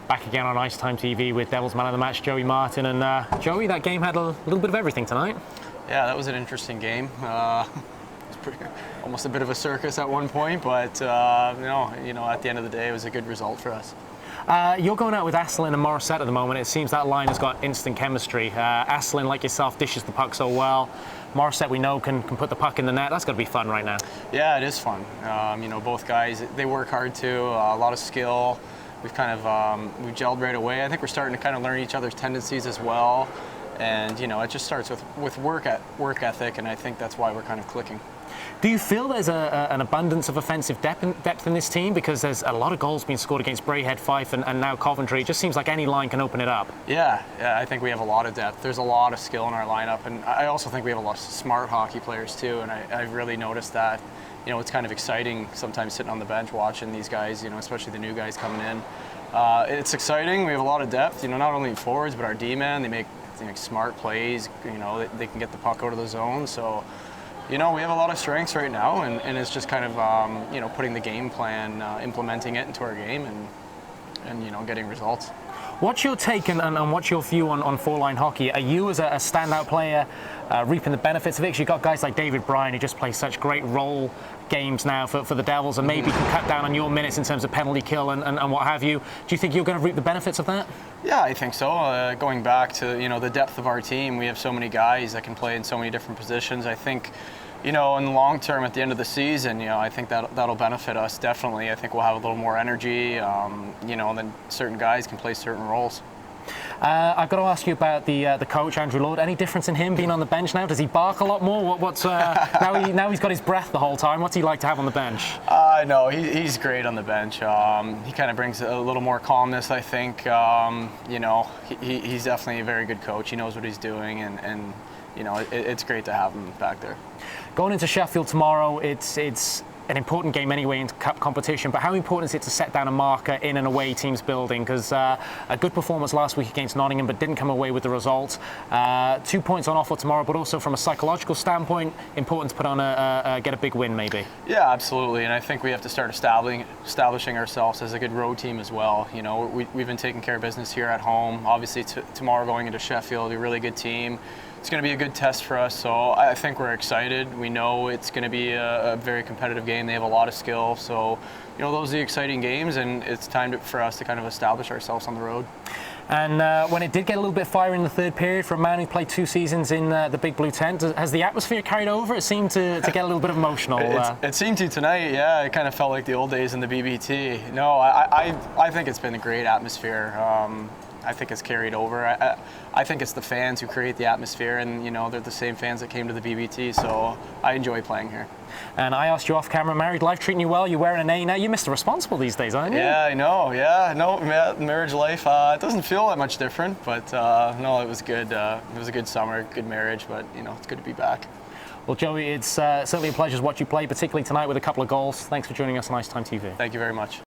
Back again on IceTime.TV with Devils man of the match, Joey Martin. And Joey, that game had a little bit of everything tonight. Yeah, that was an interesting game. It was almost a bit of a circus at one point, but at the end of the day, it was a good result for us. You're going out with Asselin and Morissette at the moment. It seems that line has got instant chemistry. Asselin, like yourself, dishes the puck so well. Morissette, we know, can put the puck in the net. That's got to be fun right now. Yeah, it is fun. Both guys, they work hard too. A lot of skill. We've we've gelled right away. I think we're starting to kind of learn each other's tendencies as well. And it just starts with work ethic, and I think that's why we're kind of clicking. Do you feel there's an abundance of offensive depth in this team? Because there's a lot of goals being scored against Braehead, Fife, and now Coventry. It just seems like any line can open it up. Yeah, I think we have a lot of depth. There's a lot of skill in our lineup, and I also think we have a lot of smart hockey players too, and I've really noticed that. It's kind of exciting sometimes sitting on the bench watching these guys, especially the new guys coming in. It's exciting. We have a lot of depth, not only forwards, but our D-men. They make smart plays. They can get the puck out of the zone. So, we have a lot of strengths right now, and it's just kind of, putting the game plan, implementing it into our game, and getting results. What's your take and what's your view on four-line hockey? Are you, as a standout player, reaping the benefits of it? 'Cause you've got guys like David Bryan who just play such great role games now for the Devils, and maybe can cut down on your minutes in terms of penalty kill and what have you. Do you think you're going to reap the benefits of that? Yeah, I think so. Going back to the depth of our team, we have so many guys that can play in so many different positions. I think in the long term, at the end of the season, I think that'll benefit us definitely. I think we'll have a little more energy, and then certain guys can play certain roles. I've got to ask you about the coach, Andrew Lord. Any difference in him being on the bench now? Does he bark a lot more? Now he's got his breath the whole time. What's he like to have on the bench? No, he's great on the bench. He kind of brings a little more calmness, I think. He's definitely a very good coach. He knows what he's doing, and it's great to have him back there. Going into Sheffield tomorrow, it's an important game anyway in cup competition, but how important is it to set down a marker in an away team's building? Because a good performance last week against Nottingham, but didn't come away with the result. 2 points on offer tomorrow, but also from a psychological standpoint, important to put on get a big win maybe. Yeah, absolutely, and I think we have to start establishing ourselves as a good road team as well. We've been taking care of business here at home. Obviously, tomorrow going into Sheffield, a really good team. It's going to be a good test for us, so I think we're excited. We know it's going to be a very competitive game. They have a lot of skill, so those are the exciting games, and it's time for us to kind of establish ourselves on the road. And when it did get a little bit fiery in the third period for a man who played 2 seasons in the Big Blue Tent, has the atmosphere carried over? It seemed to get a little bit emotional. It seemed to tonight, yeah. It kind of felt like the old days in the BBT. No, I think it's been a great atmosphere. I think it's carried over. I think it's the fans who create the atmosphere, and they're the same fans that came to the BBT, so I enjoy playing here. And I asked you off camera, married life treating you well? You're wearing an A now. You're Mr. Responsible these days, aren't you? Yeah, I know. Yeah, no, marriage life, it doesn't feel that much different, but no, it was good. It was a good summer, good marriage, but it's good to be back. Well, Joey, it's certainly a pleasure to watch you play, particularly tonight with a couple of goals. Thanks for joining us on IceTime TV. Thank you very much.